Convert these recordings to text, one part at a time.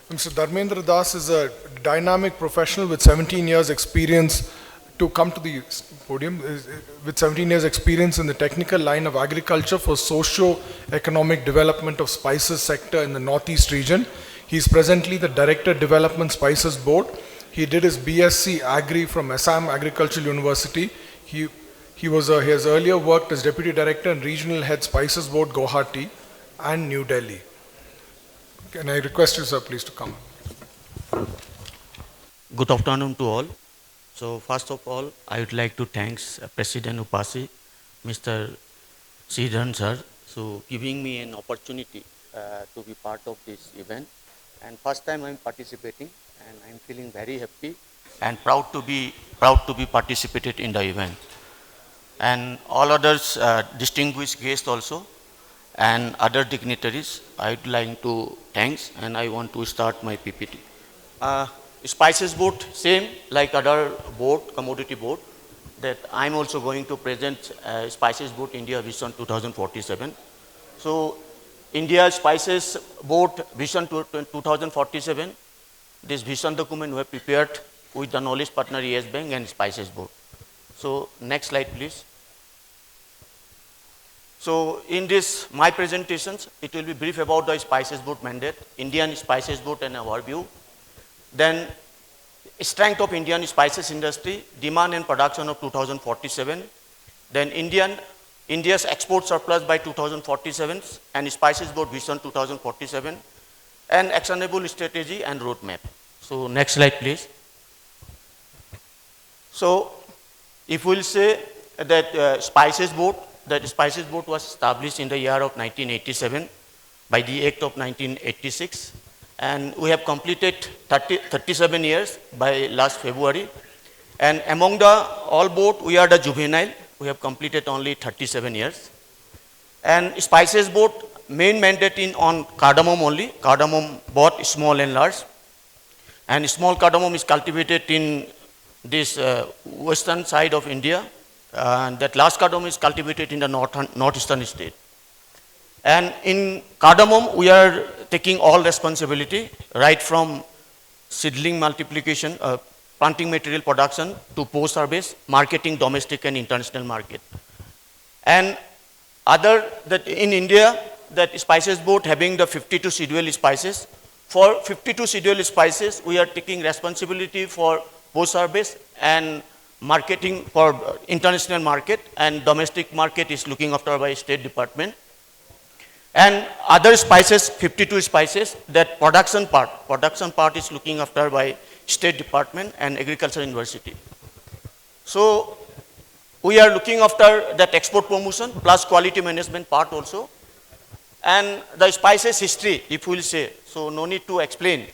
Mr. Dharmendra Das is a dynamic professional with 17 years experience to come to the podium with 17 years experience in the technical line of agriculture for socio-economic development of spices sector in the Northeast region. He is presently the Director Development Spices Board. He did his BSc Agri from Assam Agricultural University. He has earlier worked as Deputy Director and Regional Head Spices Board Guwahati and New Delhi. Can I request you, sir, please to come? Good afternoon to all. So first of all, I would like to thank President UPASI, Mr. Sridharan sir, so giving me an opportunity to be part of this event. And first time I'm participating, and I'm feeling very happy and proud to be participated in the event. And all others, distinguished guests also, and other dignitaries, I would like to thanks, and I want to start my PPT. Spices board, same like other board, commodity board, that I'm also going to present Spices Board India Vision 2047. So India Spices Board Vision 2047, this vision document we have prepared with the knowledge partner Yes Bank and Spices Board. So next slide please. So in this, my presentations, it will be brief about the Spices Board mandate, Indian Spices Board and overview. Then strength of Indian spices industry, demand and production of 2047. Then India's export surplus by 2047 and Spices Board Vision 2047 and actionable strategy and roadmap. So next slide please. So if we'll say that Spices Board was established in the year of 1987 by the Act of 1986, and we have completed 37 years by last February. And among the all board, we are the juvenile. We have completed only 37 years. And Spices Board main mandate on cardamom only. Cardamom both small and large. And small cardamom is cultivated in this western side of India. And that large cardamom is cultivated in the northeastern state. And in cardamom, we are taking all responsibility, right from seedling multiplication, planting material production to post-harvest, marketing domestic and international market. And other that in India, that Spices Board having the 52 scheduled spices. For 52 scheduled spices, we are taking responsibility for post-harvest and marketing for international market, and domestic market is looking after by State Department. And other spices, 52 spices, that production part is looking after by State Department and Agriculture University. So we are looking after that export promotion plus quality management part also. And the spices history, if we will say, so no need to explain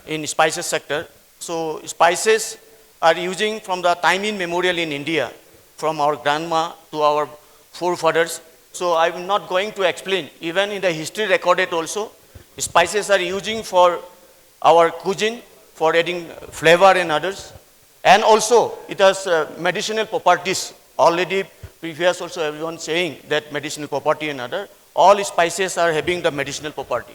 in spices sector. So spices are using from the time immemorial in India, from our grandma to our forefathers. So I'm not going to explain. Even in the history recorded also, spices are using for our cuisine, for adding flavor and others. And also, it has medicinal properties. Already previous also everyone saying that medicinal property and other. All spices are having the medicinal property.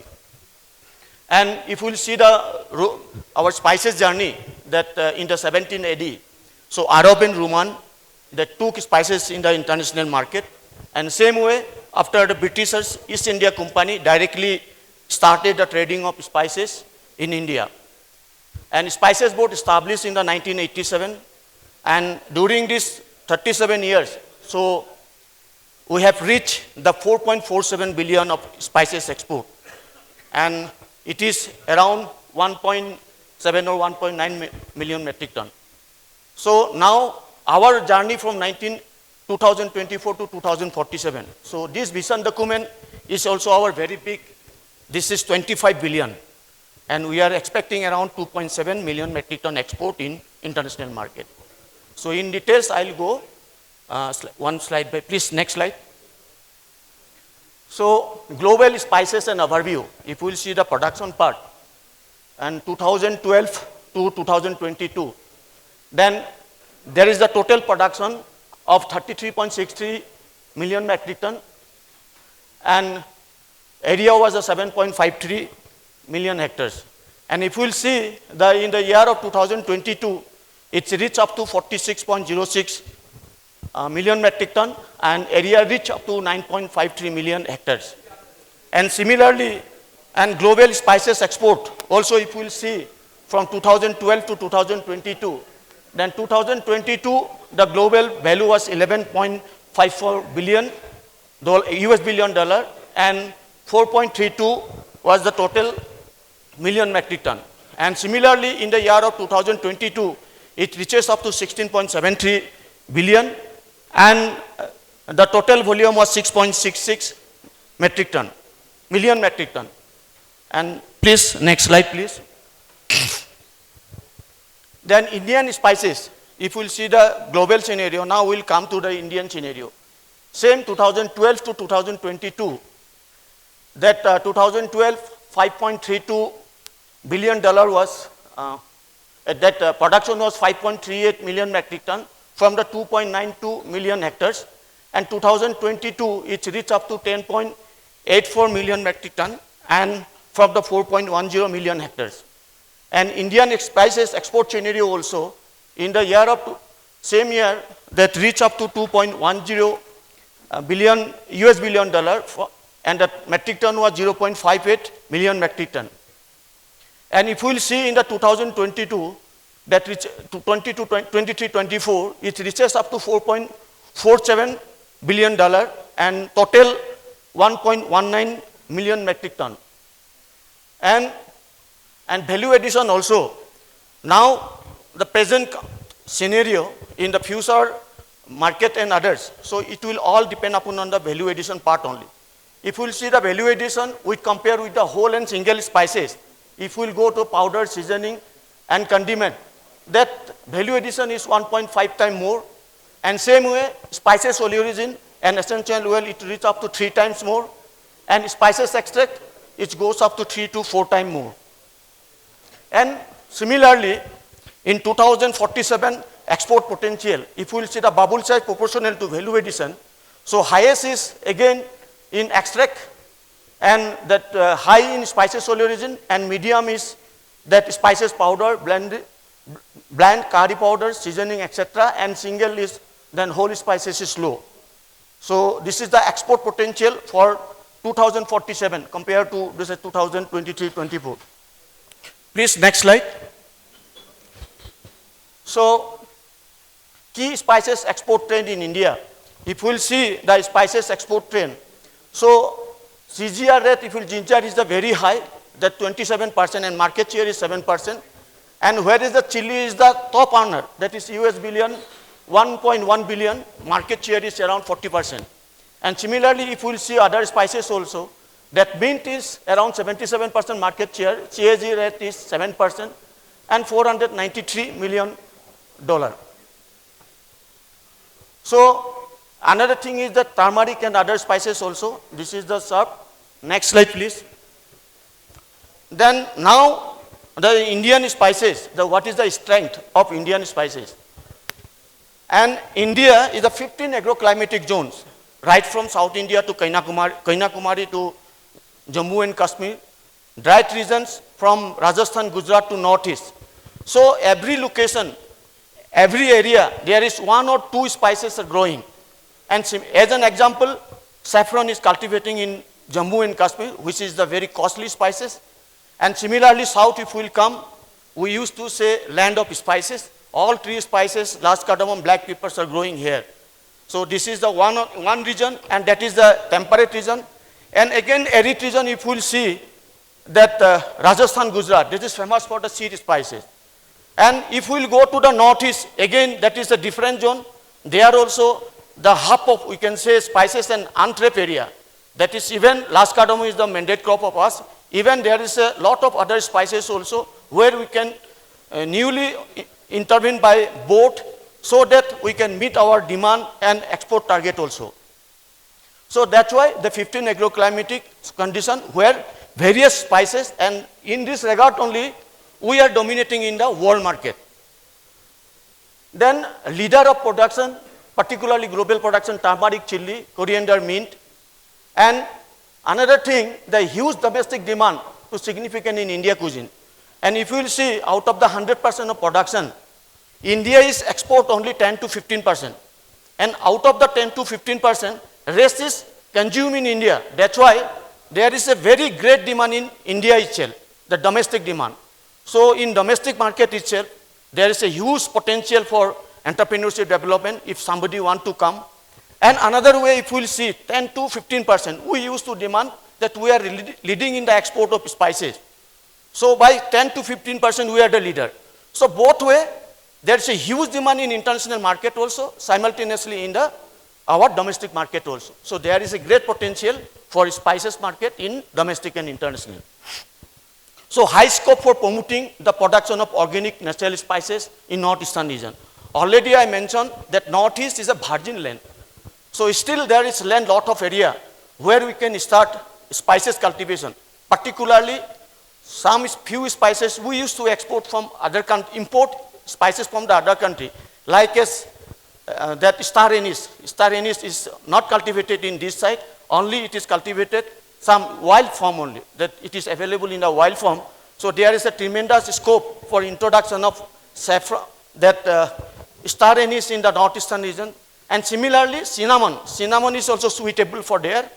And if we'll see our spices journey, that in the 17 AD, so Arab and Roman, that took spices in the international market. And same way, after the Britishers, East India Company directly started the trading of spices in India. And Spices Board established in the 1987. And during these 37 years, so we have reached the 4.47 billion of spices export. And it is around 1.7 or 1.9 million metric ton. So now our journey from 2024 to 2047. So this vision document is also our very big. This is 25 billion. And we are expecting around 2.7 million metric ton export in international market. So in details, I'll go one slide by, please, next slide. So global spices and overview, if we'll see the production part, and 2012 to 2022, then there is the total production of 33.63 million metric ton, and area was a 7.53 million hectares. And if we'll see in the year of 2022, it's reached up to 46.06 million metric ton, and area reached up to 9.53 million hectares. And similarly, and global spices export, also if we'll see from 2012 to 2022, then 2022, the global value was 11.54 billion US billion dollar, and 4.32 was the total million metric ton. And similarly, in the year of 2022, it reaches up to 16.73 billion, and the total volume was 6.66 metric ton, million metric ton. And please, next slide, please. Then Indian spices, if we'll see the global scenario, now we'll come to the Indian scenario. Same 2012 to 2022, that 2012, $5.32 billion was, that production was 5.38 million metric ton from the 2.92 million hectares. And 2022, it reached up to 10.84 million metric ton, and from the 4.10 million hectares. And Indian spices export scenario also, in the year of same year, that reached up to 2.10 billion US billion dollar, and the metric ton was 0.58 million metric ton. And if we will see in the 2022, that reach to 23-24, it reaches up to 4.47 billion dollar, and total 1.19 million metric ton. And value addition also. Now, the present scenario in the future market and others, so it will all depend upon on the value addition part only. If we will see the value addition, we compare with the whole and single spices. If we will go to powder, seasoning, and condiment, that value addition is 1.5 times more. And same way, spices oleoresin and essential oil, it reaches up to 3 times more. And spices extract, it goes up to 3 to 4 times more. And similarly, in 2047 export potential, if we will see the bubble size proportional to value addition, so highest is again in extract, and that high in spices oleoresin, and medium is that spices powder, blend curry powder, seasoning, etc. And single is then whole spices is low. So this is the export potential for 2047 compared to this is 2023-24. Please, next slide. So, key spices export trend in India. If we will see the spices export trend, so CGR rate, if we will, ginger is the very high, that 27%, and market share is 7%. And where is the chili is the top earner, that is US billion, 1.1 billion, market share is around 40%. And similarly, if we will see other spices also, that mint is around 77% market share, CAG rate is 7%, and $493 million. So, another thing is the turmeric and other spices also. This is the sub. Next slide, please. Then now, the Indian spices, what is the strength of Indian spices? And India is the 15 agroclimatic zones, right from South India to Kanyakumari to Jammu and Kashmir, dry regions from Rajasthan, Gujarat to Northeast. So every location, every area, there is 1 or 2 spices are growing. And as an example, saffron is cultivating in Jammu and Kashmir, which is the very costly spices. And similarly, south if we will come, we used to say land of spices. All 3 spices, large cardamom, black peppers are growing here. So this is the one region, and that is the temperate region. And again, arid region, if we will see that Rajasthan, Gujarat, this is famous for the seed spices. And if we will go to the northeast, again, that is a different zone. There also the hub of, we can say, spices and untapped area. That is even large cardamom is the mandate crop of us. Even there is a lot of other spices also where we can newly intervene by boat so that we can meet our demand and export target also. So that's why the 15 agroclimatic condition where various spices, and in this regard only we are dominating in the world market. Then leader of production, particularly global production, turmeric, chili, coriander, mint. And another thing, the huge domestic demand to significant in India cuisine. And if you will see, out of the 100% of production, India is export only 10 to 15%. And out of the 10 to 15%, rest is consumed in India. That's why there is a very great demand in India itself, the domestic demand. So in domestic market itself, there is a huge potential for entrepreneurship development if somebody want to come. And another way, if we will see 10 to 15%, we used to demand that we are leading in the export of spices. So by 10 to 15%, we are the leader. So both way, there is a huge demand in international market also, simultaneously in our domestic market also. So there is a great potential for spices market in domestic and international. So high scope for promoting the production of organic natural spices in northeastern region. Already I mentioned that northeast is a virgin land. So still there is land, lot of area where we can start spices cultivation. Particularly some few spices we used to export from other country, import spices from the other country, like that star anise. Star anise is not cultivated in this site, only it is cultivated some wild form only, that it is available in the wild form. So there is a tremendous scope for introduction of saffron, that star anise in the northeastern region. And similarly, cinnamon. Cinnamon is also suitable for there.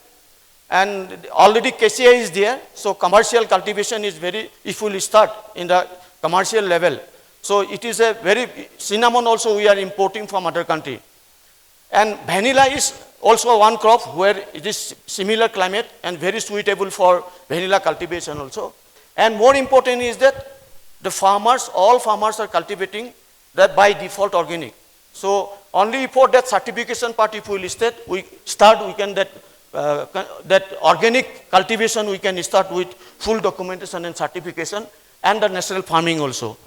And already cassia is there, so commercial cultivation is very, if we will start in the commercial level. So it is a very, cinnamon also we are importing from other country. And vanilla is also one crop where it is similar climate and very suitable for vanilla cultivation also. And more important is that the farmers, all farmers are cultivating that by default organic. So only for that certification part, if we will start, we can that organic cultivation we can start with full documentation and certification and the natural farming also.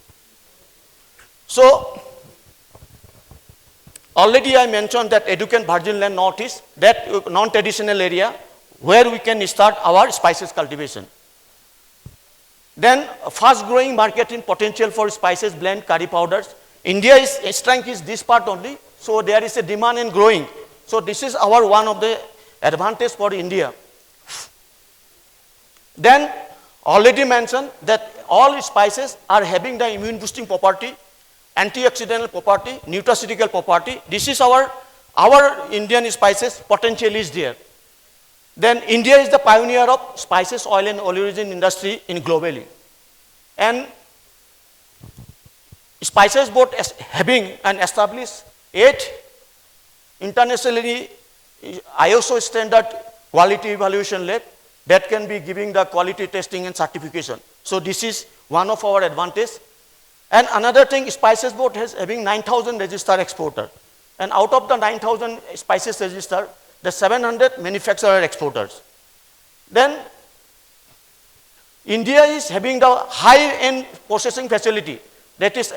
So already I mentioned that educate virgin land northeast, that non-traditional area where we can start our spices cultivation. Then fast growing market in potential for spices, blend, curry powders. India's strength is this part only, so there is a demand and growing. So this is our one of the advantage for India. Then already mentioned that all spices are having the immune boosting property, antioxidant property, nutraceutical property. This is our Indian spices potential is there. Then India is the pioneer of spices, oil and oleogen industry in globally. And Spices Board having an established 8 internationally ISO standard quality evaluation lab that can be giving the quality testing and certification. So this is one of our advantage. And another thing, Spices Board has having 9,000 registered exporter. And out of the 9,000 spices registered, the 700 manufacturer exporters. Then India is having the high-end processing facility, that is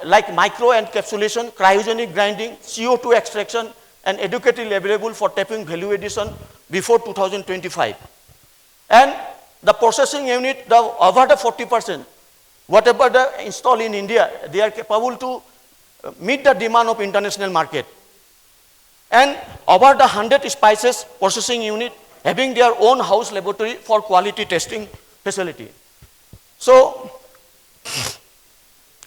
like micro encapsulation, cryogenic grinding, CO2 extraction, and adequately available for tapping value addition before 2025. And the processing unit, over the 40%, whatever they install in India, they are capable to meet the demand of international market. And over the 100 spices processing unit having their own house laboratory for quality testing facility. So,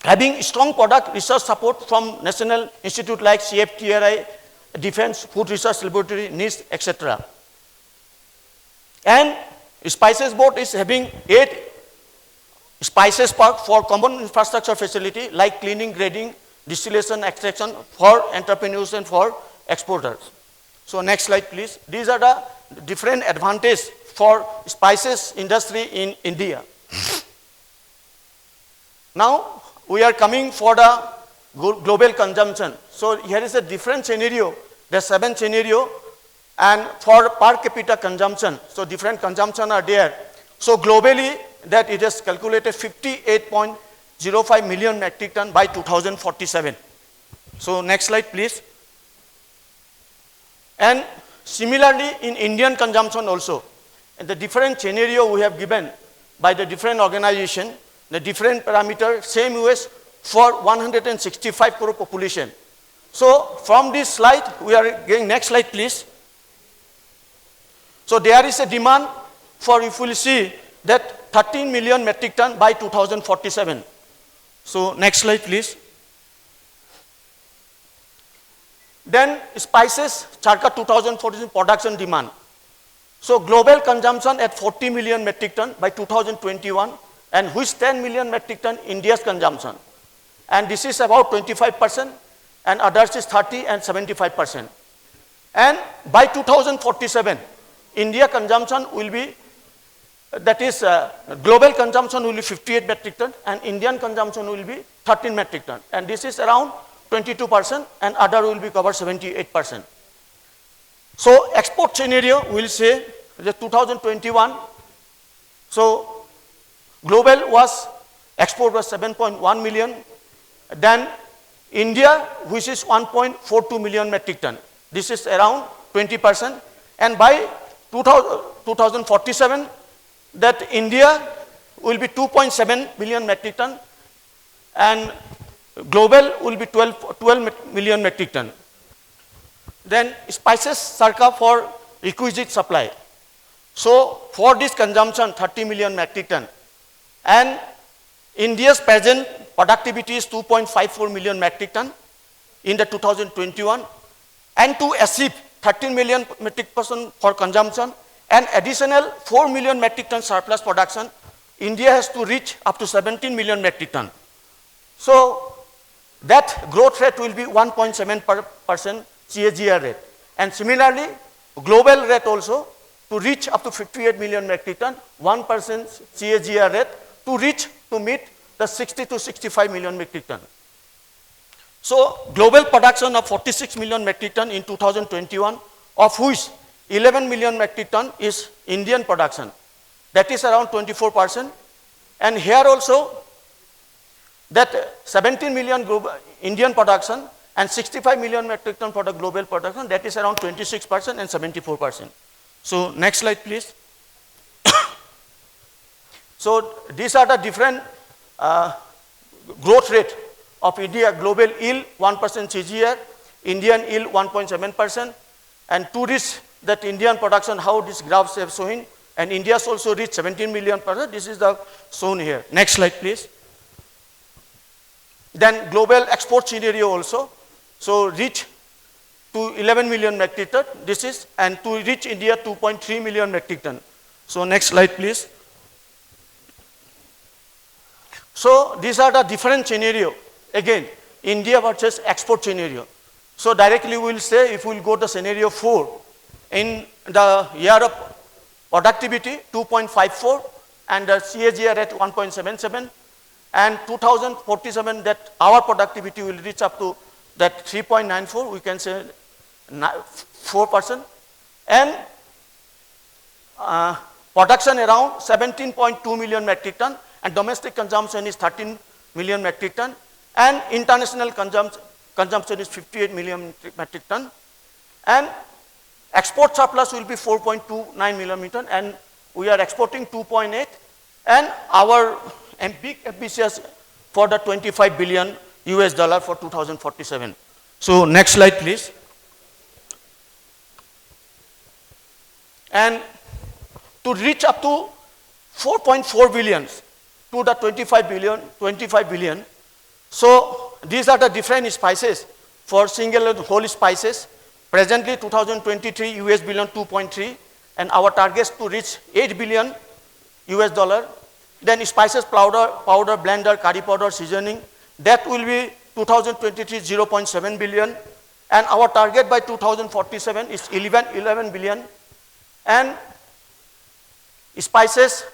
having strong product research support from national institute like CFTRI, Defense Food Research Laboratory, NIST, etc. And Spices Board is having 8 spices park for common infrastructure facility like cleaning, grading, distillation, extraction for entrepreneurs and for exporters. So next slide please. These are the different advantages for spices industry in India. Now we are coming for the global consumption. So here is a different scenario, the 7th scenario, and for per capita consumption. So different consumption are there. So globally that it is calculated 58.05 million metric ton by 2047. So next slide please. And similarly in Indian consumption also, and the different scenario we have given by the different organization, the different parameter, same US for 165 crore population. So from this slide, we are going next slide please. So there is a demand for, if we will see, that 13 million metric ton by 2047. So next slide, please. Then spices, Charka 2014 production demand. So global consumption at 40 million metric ton by 2021, and which 10 million metric ton India's consumption. And this is about 25%, and others is 30 and 75%. And by 2047, India consumption will be, that is global consumption will be 58 metric ton, and Indian consumption will be 13 metric ton. And this is around 22%, and other will be covered 78%. So export scenario will say that 2021, so global was, export was 7.1 million, then India, which is 1.42 million metric ton. This is around 20%, and by 2047, that India will be 2.7 million metric ton, and global will be 12 million metric ton. Then spices circa for requisite supply. So for this consumption 30 million metric ton, and India's present productivity is 2.54 million metric ton in the 2021, and to achieve 13 million metric ton for consumption and additional 4 million metric ton surplus production, India has to reach up to 17 million metric ton. So that growth rate will be 1.7% CAGR rate. And similarly, global rate also to reach up to 58 million metric ton, 1% CAGR rate to meet the 60 to 65 million metric ton. So global production of 46 million metric ton in 2021, of which 11 million metric ton is Indian production. That is around 24%. And here also, that 17 million global Indian production and 65 million metric ton for the global production, that is around 26% and 74%. So next slide, please. So these are the different growth rate of India. Global yield 1% CAGR, Indian yield 1.7%, and to reach that Indian production, how these graphs have shown, and India's also reached 17 million %. This is the shown here. Next slide, please. Then global export scenario also. So reach to 11 million metric ton. This is, and to reach India 2.3 million metric ton. So next slide, please. So these are the different scenario. Again, India versus export scenario. So directly we will say, if we will go to scenario 4, in the year of productivity 2.54 and the CAGR at 1.77, and 2047 that our productivity will reach up to that 3.94, we can say 4%, and production around 17.2 million metric ton, and domestic consumption is 13 million metric ton, and international consumption is 58 million metric ton, and export surplus will be 4.29 million metric ton, and we are exporting 2.8, and our big ambitious for the 25 billion US dollar for 2047. So next slide, please. And to reach up to 4.4 billion to the 25 billion. So these are the different spices for single and whole spices. Presently 2023 US billion 2.3, and our target is to reach 8 billion US dollar. Then spices, powder, blender, curry powder, seasoning, that will be 2023 0.7 billion, and our target by 2047 is 11 billion. And spices,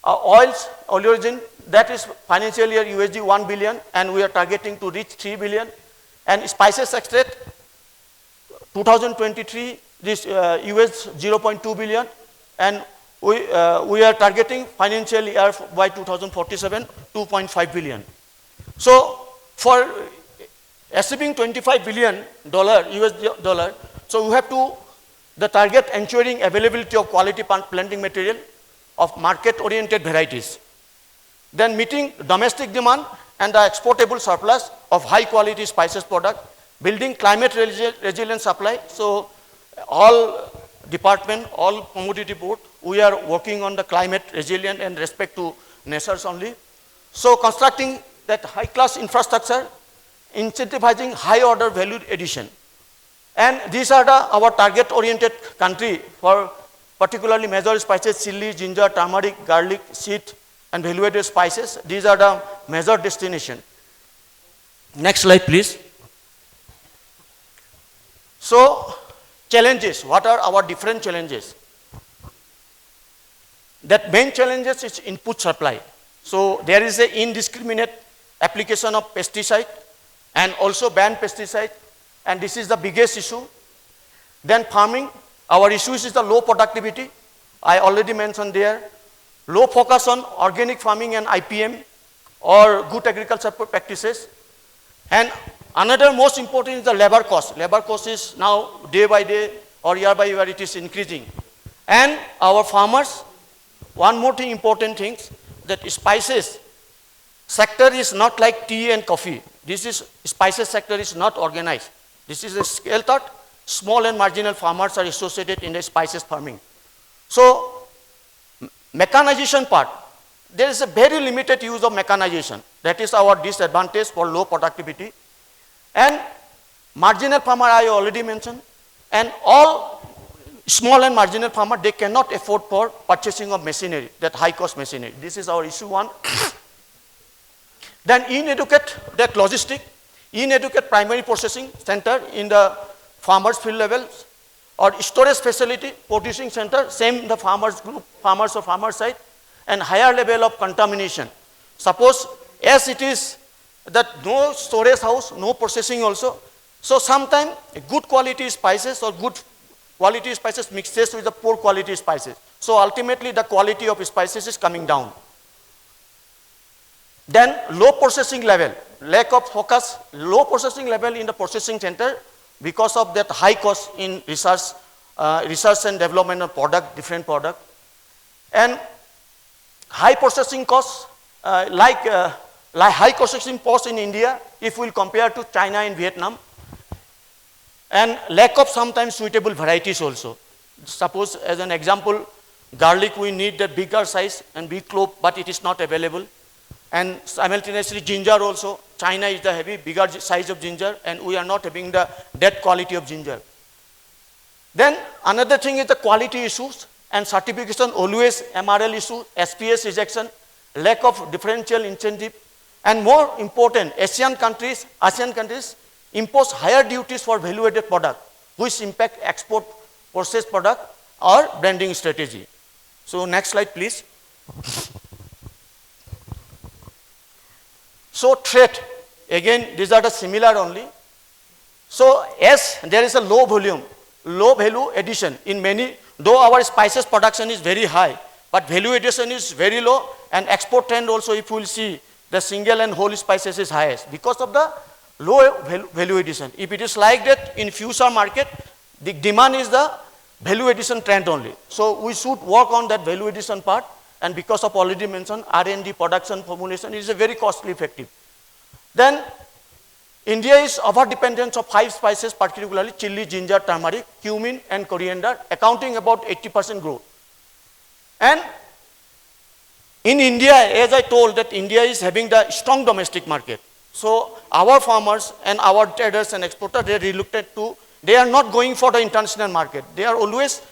oils, oleogen, that is financial year USD 1 billion, and we are targeting to reach 3 billion. And spices extract 2023 this US 0.2 billion, and we are targeting financial year by 2047 2.5 billion. So for achieving 25 billion US dollar, so we have to the target ensuring availability of quality planting material of market oriented varieties, then meeting domestic demand and the exportable surplus of high quality spices product, building climate resilient supply. So all department, all commodity board we are working on the climate resilient and respect to natures only. So constructing that high-class infrastructure, incentivizing high-order value addition. And these are our target-oriented country for particularly major spices, chili, ginger, turmeric, garlic, seed, and value-added spices. These are the major destination. Next slide, please. So, challenges. What are our different challenges? That main challenges is input supply. So, there is an indiscriminate application of pesticide and also banned pesticide, and this is the biggest issue. Then farming, our issue is the low productivity. I already mentioned there. Low focus on organic farming and IPM or good agriculture practices. And another most important is the labor cost. Labor cost is now day by day or year by year it is increasing. And our farmers, one more thing, important things, that spices sector is not like tea and coffee. This is, spices sector is not organized. This is a scale thought. Small and marginal farmers are associated in the spices farming. So, mechanization part, there is a very limited use of mechanization. That is our disadvantage for low productivity. And marginal farmer I already mentioned. And all small and marginal farmer, they cannot afford for purchasing of machinery, that high cost machinery. This is our issue one. Then inadequate that logistic, inadequate primary processing center in the farmers field levels, or storage facility, producing center, same the farmers group, farmers or farmer side, and higher level of contamination. Suppose as it is that no storage house, no processing also, so sometimes good quality spices or good quality spices mixes with the poor quality spices. So ultimately the quality of spices is coming down. Then low processing level, lack of focus, low processing level in the processing center because of that high cost in research and development of product, different product. And high processing costs, like high processing costs in India, if we'll compare to China and Vietnam. And lack of sometimes suitable varieties also. Suppose as an example, garlic we need the bigger size and big clove, but it is not available. And simultaneously ginger also, China is the heavy, bigger size of ginger, and we are not having that quality of ginger. Then another thing is the quality issues and certification, always MRL issue, SPS rejection, lack of differential incentive, and more important, ASEAN countries impose higher duties for value-added product, which impact export processed product or branding strategy. So next slide, please. So threat, again, these are the similar only. So as there is a low volume, low value addition in many, though our spices production is very high, but value addition is very low, and export trend also, if you will see, the single and whole spices is highest because of the low value addition. If it is like that in future market, the demand is the value addition trend only. So we should work on that value addition part, and because of already mentioned R&D, production, formulation, it is a very costly effective. Then India is over dependent of 5 spices, particularly chili, ginger, turmeric, cumin, and coriander, accounting about 80% growth. And in India, as I told, that India is having the strong domestic market. So our farmers and our traders and exporters, they are reluctant to, they are not going for the international market. They are always,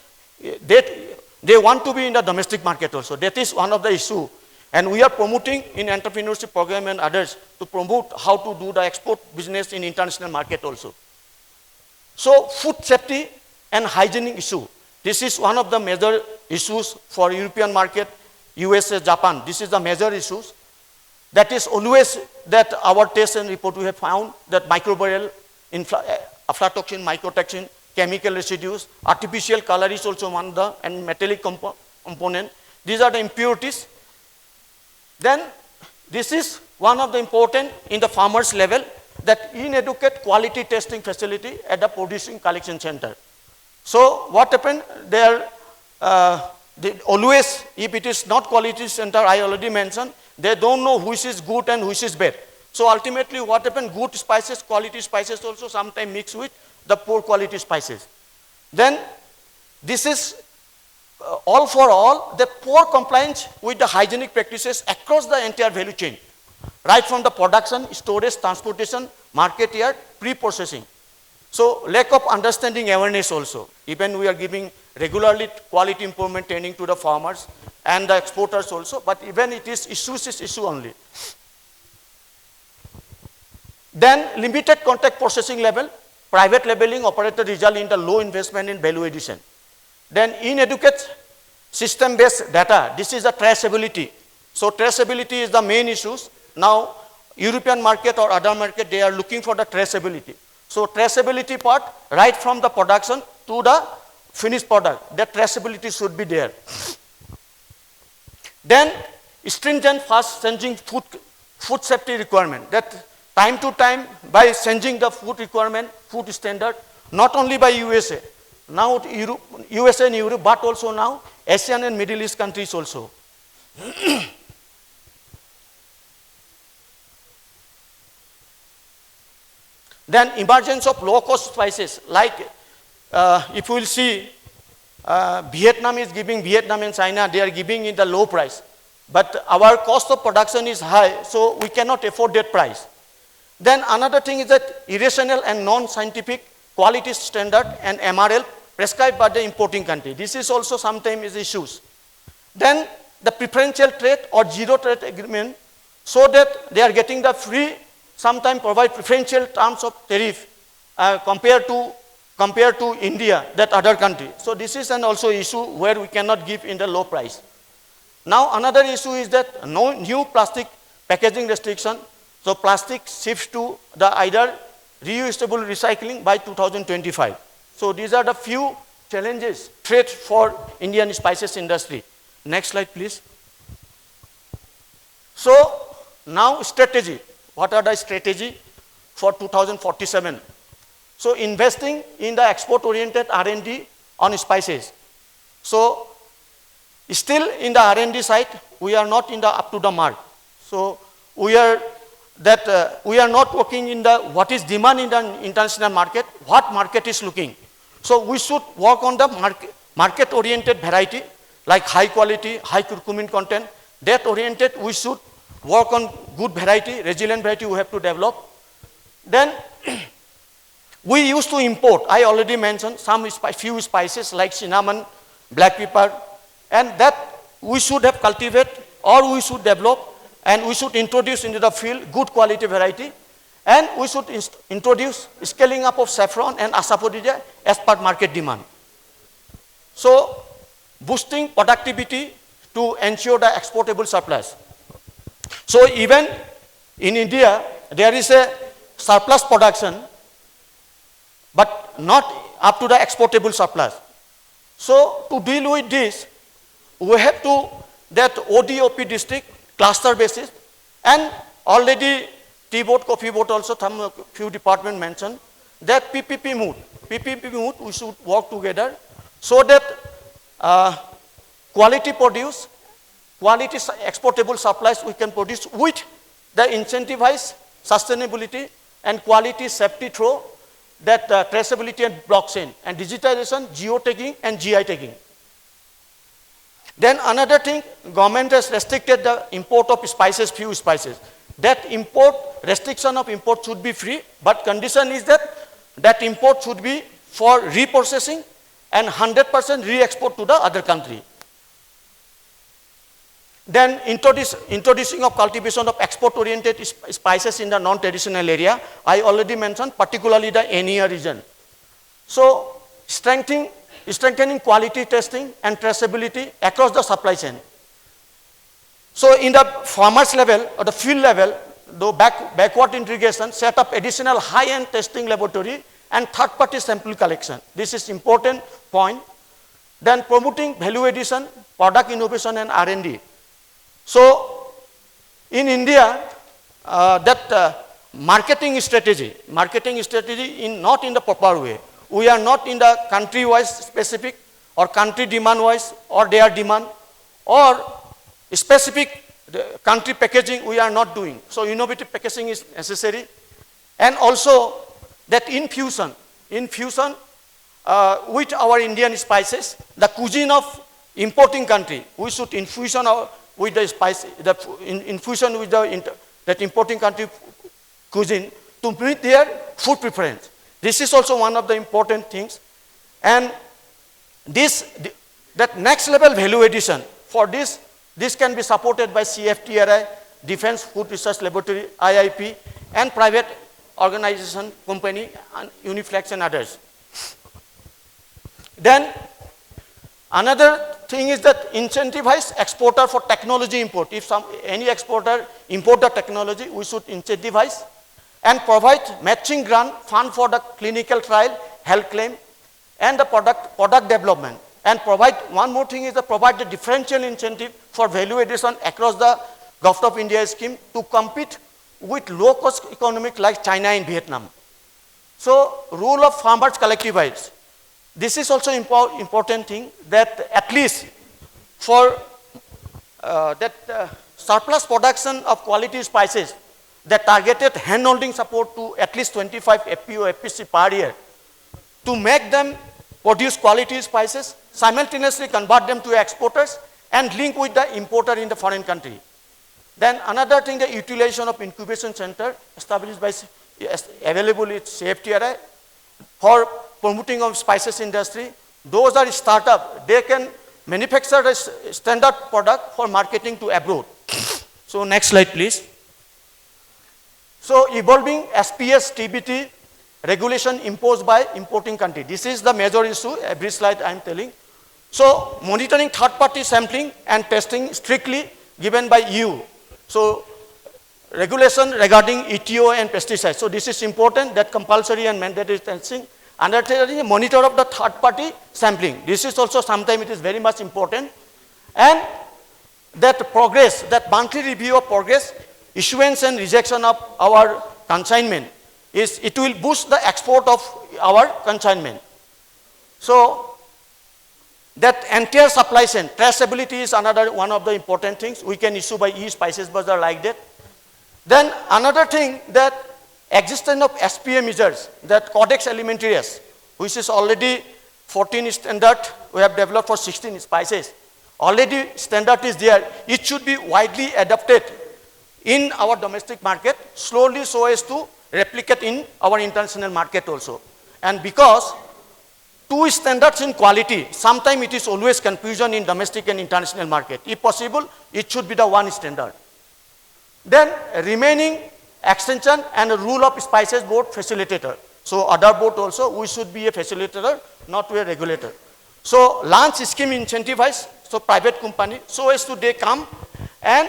they want to be in the domestic market also. That is one of the issue. And we are promoting in entrepreneurship program and others to promote how to do the export business in international market also. So food safety and hygienic issue. This is one of the major issues for European market, USA, Japan. This is the major issues. That is always that our test and report we have found that microbial, aflatoxin, mycotoxin, chemical residues, artificial color is also one of the, and metallic component. These are the impurities. Then this is one of the important in the farmers level, that inadequate quality testing facility at the producing collection center. So what happened there, they always, if it is not quality center, I already mentioned, they don't know which is good and which is bad. So ultimately what happened, good spices, quality spices also sometimes mix with the poor quality spices. Then this is all for all, the poor compliance with the hygienic practices across the entire value chain, right from the production, storage, transportation, market yard, pre-processing. So lack of understanding, awareness also. Even we are giving regularly quality improvement training to the farmers and the exporters also, but even it is issue only. Then limited contact processing level, private labeling operator result in the low investment in value addition. Then inadequate system-based data, this is the traceability. So traceability is the main issues. Now European market or other market, they are looking for the traceability. So traceability part, right from the production to the finished product, that traceability should be there. Then stringent fast changing food safety requirement, that time to time by changing the food requirement, food standard, not only by USA, now USA and Europe, but also now Asian and Middle East countries also. Then emergence of low-cost spices, like if we will see, Vietnam is giving, Vietnam and China, they are giving in the low price. But our cost of production is high, so we cannot afford that price. Then another thing is that irrational and non-scientific quality standard and MRL prescribed by the importing country. This is also sometimes issues. Then the preferential trade or zero trade agreement, so that they are getting the free, sometimes provide preferential terms of tariff compared to India, that other country. So this is an also issue where we cannot give in the low price. Now another issue is that no new plastic packaging restriction. So plastic shifts to the either reusable recycling by 2025. So these are the few challenges, threats for Indian spices industry. Next slide, please. So now strategy. What are the strategy for 2047? So investing in the export-oriented R&D on spices. So still in the R&D side, we are not in the up to the mark. So we are not working in the what is demand in the international market, what market is looking. So we should work on the market-oriented variety, like high quality, high curcumin content. That oriented, we should work on good variety, resilient variety we have to develop. Then we used to import, I already mentioned, few spices like cinnamon, black pepper, and that we should have cultivated or we should develop, and we should introduce into the field good quality variety, and we should introduce scaling up of saffron and asafoetida as per market demand. So boosting productivity to ensure the exportable surplus. So even in India, there is a surplus production, but not up to the exportable surplus. So to deal with this, we have to, that ODOP district, cluster basis, and already tea board, coffee board also, some few department mentioned, that PPP mood, we should work together so that quality produce, quality exportable supplies we can produce with the incentivized sustainability and quality safety through that traceability and blockchain and digitization, geotagging and GI tagging. Then another thing, government has restricted the import of spices, few spices. That restriction of import should be free, but condition is that import should be for reprocessing and 100% re-export to the other country. Then introducing of cultivation of export-oriented spices in the non-traditional area, I already mentioned, particularly the NER region. So strengthening quality testing and traceability across the supply chain. So in the farmers level or the field level, the backward integration, set up additional high-end testing laboratory and third-party sample collection. This is important point. Then promoting value addition, product innovation and R&D. So in India, marketing strategy not in the proper way. We are not in the country-wise specific or country demand-wise or their demand or specific country packaging we are not doing. So innovative packaging is necessary. And also that infusion with our Indian spices, the cuisine of importing country, we should infusion with the spice, infusion with that importing country cuisine to meet their food preference. This is also one of the important things. And that next level value addition, for this can be supported by CFTRI, Defense Food Research Laboratory, IIP, and private organization, company, and Uniflex and others. Then another thing is that incentivize exporter for technology import. If any exporter import the technology, we should incentivize and provide matching grant fund for the clinical trial, health claim, and the product development. And provide, one more thing is to provide the differential incentive for value addition across the Gulf of India scheme to compete with low-cost economic like China and Vietnam. So, rule of farmers collectivize. This is also important thing that at least for surplus production of quality spices, that targeted handholding support to at least 25 FPO, FPC per year to make them produce quality spices, simultaneously convert them to exporters and link with the importer in the foreign country. Then another thing, the utilization of incubation center established by available with CFTRI for promoting of spices industry. Those are startup. They can manufacture a standard product for marketing to abroad. So next slide, please. So evolving SPS TBT regulation imposed by importing country. This is the major issue, every slide I am telling. So monitoring third-party sampling and testing strictly given by EU. So regulation regarding ETO and pesticides. So this is important, that compulsory and mandatory testing. Another monitor of the third-party sampling. This is also sometimes it is very much important. And that progress, that monthly review of progress, issuance and rejection of our consignment, it will boost the export of our consignment. So that entire supply chain, traceability is another one of the important things we can issue by e-spices bazaar like that. Then another thing, that existence of SPA measures, that Codex Alimentarius, which is already 14 standard we have developed for 16 spices. Already standard is there. It should be widely adopted in our domestic market slowly so as to replicate in our international market also. And because two standards in quality, sometimes it is always confusion in domestic and international market. If possible, it should be the one standard. Then remaining extension and a rule of spices board facilitator. So other board also, we should be a facilitator, not a regulator. So launch scheme incentivize, so private company, so as to they come and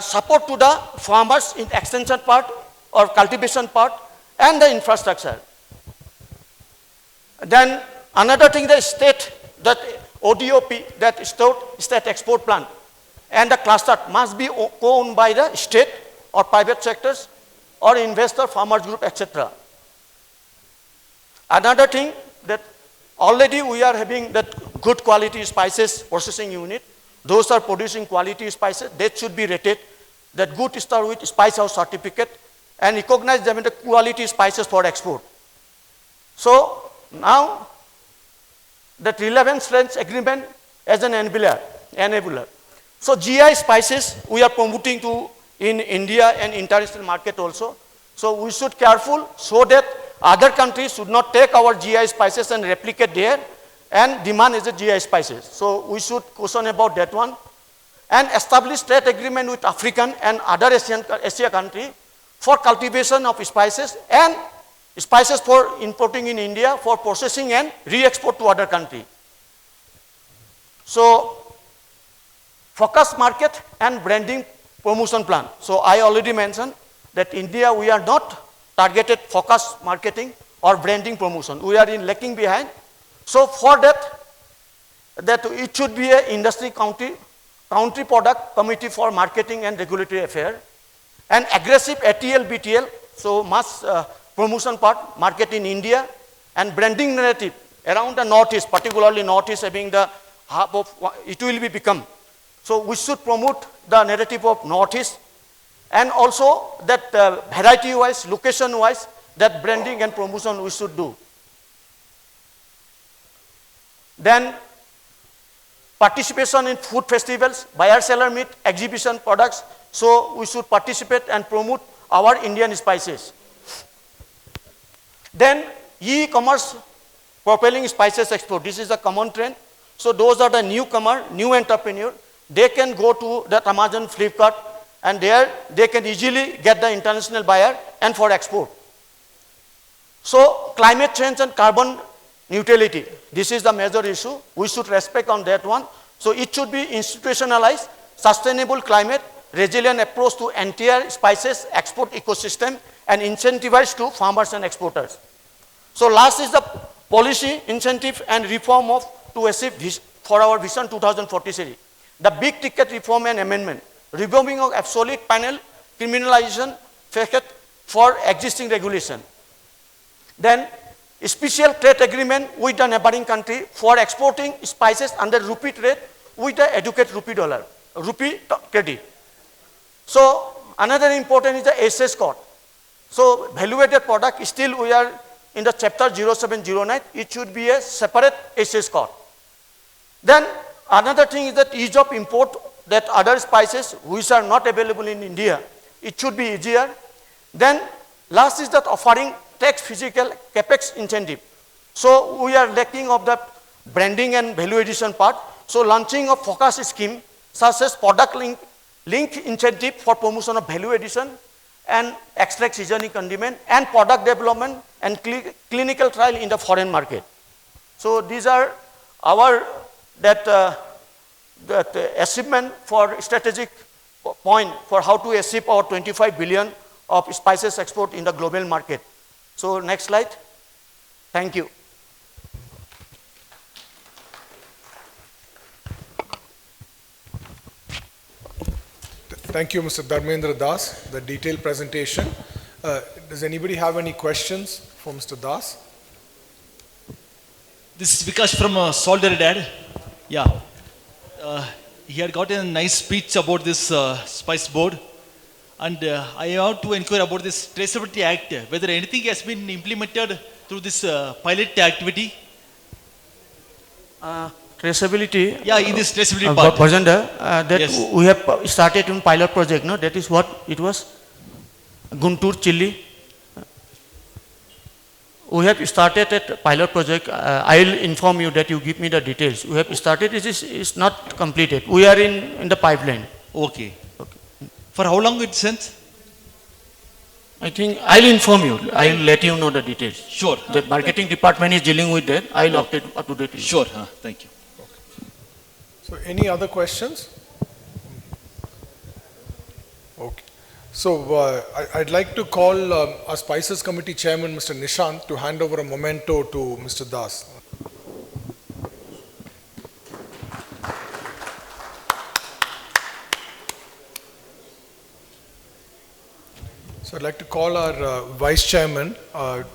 support to the farmers in extension part or cultivation part and the infrastructure. Then another thing, the state, that ODOP, that state export plant, and the cluster must be owned by the state or private sectors or investor, farmers group, etc. Another thing, that already we are having that good quality spices processing unit. Those are producing quality spices. They should be rated that good start with Spice House certificate and recognize them in the quality spices for export. So now that relevant strengths agreement as an enabler. So GI spices we are promoting to in India and international market also. So we should careful so that other countries should not take our GI spices and replicate there and demand as a GI spices. So we should caution about that one. And establish trade agreement with African and other Asia country for cultivation of spices and spices for importing in India for processing and re-export to other country. So focus market and branding promotion plan. So I already mentioned that India we are not targeted focus marketing or branding promotion. We are in lacking behind. So for that it should be a industry country product committee for marketing and regulatory affairs and aggressive ATL BTL. So mass promotion part, market in India and branding narrative around the Northeast, particularly Northeast having the hub of, it will be become. So we should promote the narrative of Northeast and also that variety wise, location wise, that branding and promotion we should do. Then participation in food festivals, buyer-seller meet, exhibition products. So we should participate and promote our Indian spices. Then e-commerce propelling spices export. This is a common trend. So those are the newcomer, new entrepreneur. They can go to that Amazon, Flipkart, and there they can easily get the international buyer and for export. So climate change and carbon neutrality. This is the major issue. We should respect on that one. So it should be institutionalized, sustainable climate, resilient approach to entire spices export ecosystem, and incentivized to farmers and exporters. So last is the policy, incentive, and reform of to achieve for our Vision 2043. The big ticket reform and amendment, removing of absolute panel, criminalization for existing regulation. Then special trade agreement with the neighboring country for exporting spices under rupee trade with the educate rupee credit. So another important is the SS code. So value-added product, still we are in the chapter 0709, it should be a separate SS code. Then another thing is that ease of import, that other spices which are not available in India, it should be easier. Then last is that offering tax physical capex incentive. So we are lacking of the branding and value addition part. So launching of focus scheme such as product link incentive for promotion of value addition and extract seasoning condiment and product development and clinical trial in the foreign market. So these are our that achievement for strategic point for how to achieve our 25 billion of spices export in the global market. So next slide. Thank you. Thank you, Mr. Dharmendra Das, the detailed presentation. Does anybody have any questions for Mr. Das? This is Vikash from Solidaridad. Yeah. He had got a nice speech about this spice board. And I have to inquire about this Traceability Act, whether anything has been implemented through this pilot activity. Traceability. Yeah, in this traceability part. Dharmendra, that Yes. we have started in pilot project, no? That is what it was? Guntur, Chile. We have started a pilot project. I will inform you that you give me the details. We have started, it is not completed. We are in the pipeline. Okay. For how long it since? I think I will inform you. I will let you know the details. Sure. The marketing department is dealing with that. I will update up to date. Sure. Thank you. So any other questions? Okay. So I'd like to call our Spices Committee Chairman, Mr. Nishant, to hand over a memento to Mr. Das. So I'd like to call our Vice Chairman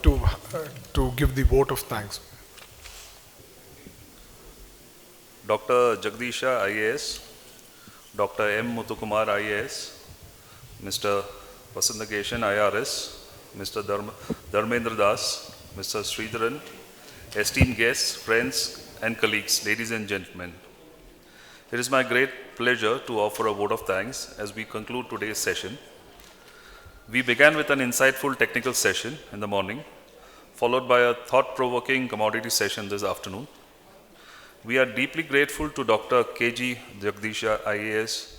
to give the vote of thanks. Dr. Jagdisha, IAS, Dr. M. Muthukumar, IAS, Mr. Vasandageshan, IRS, Mr. Dharmendra Das, Mr. Sridharan, esteemed guests, friends, and colleagues, ladies and gentlemen. It is my great pleasure to offer a vote of thanks as we conclude today's session. We began with an insightful technical session in the morning, followed by a thought-provoking commodity session this afternoon. We are deeply grateful to Dr. K.G. Jagdisha, IAS,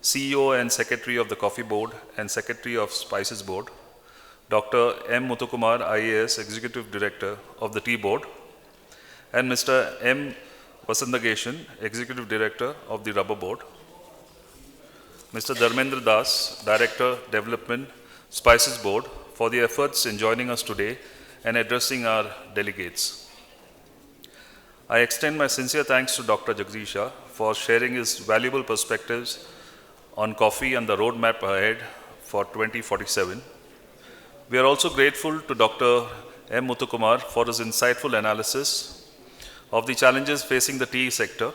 CEO and Secretary of the Coffee Board and Secretary of Spices Board, Dr. M. Muthukumar, IAS, Executive Director of the Tea Board, and Mr. M. Vasandageshan, Executive Director of the Rubber Board, Mr. Dharmendra Das, Director, Development, Spices Board, for the efforts in joining us today and addressing our delegates. I extend my sincere thanks to Dr. Jagdisha for sharing his valuable perspectives on coffee and the roadmap ahead for 2047. We are also grateful to Dr. M. Muthukumar for his insightful analysis of the challenges facing the tea sector.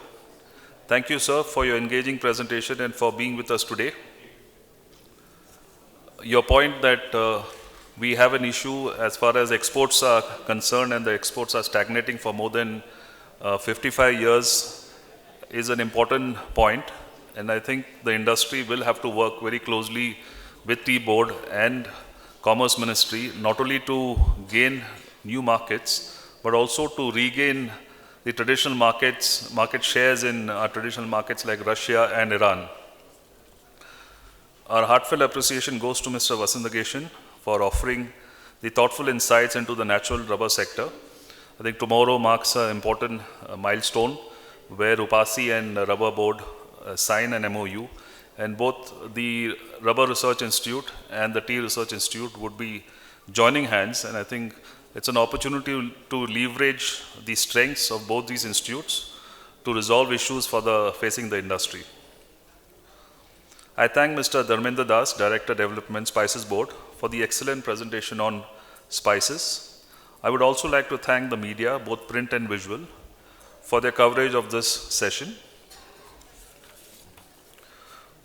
Thank you, sir, for your engaging presentation and for being with us today. Your point that we have an issue as far as exports are concerned, and the exports are stagnating for more than 55 years is an important point, and I think the industry will have to work very closely with Tea Board and Commerce Ministry, not only to gain new markets, but also to regain the traditional market shares in our traditional markets like Russia and Iran. Our heartfelt appreciation goes to Mr. Vasandageshan for offering the thoughtful insights into the natural rubber sector. I think tomorrow marks an important milestone where UPASI and Rubber Board sign an MOU, and both the Rubber Research Institute and the Tea Research Institute would be joining hands, and I think it's an opportunity to leverage the strengths of both these institutes to resolve issues facing the industry. I thank Mr. Dharmendra Das, Director Development, Spices Board, for the excellent presentation on spices. I would also like to thank the media, both print and visual, for their coverage of this session.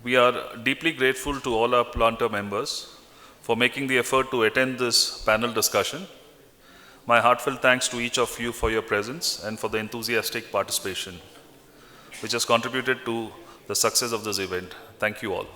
We are deeply grateful to all our planter members for making the effort to attend this panel discussion. My heartfelt thanks to each of you for your presence and for the enthusiastic participation, which has contributed to the success of this event. Thank you all.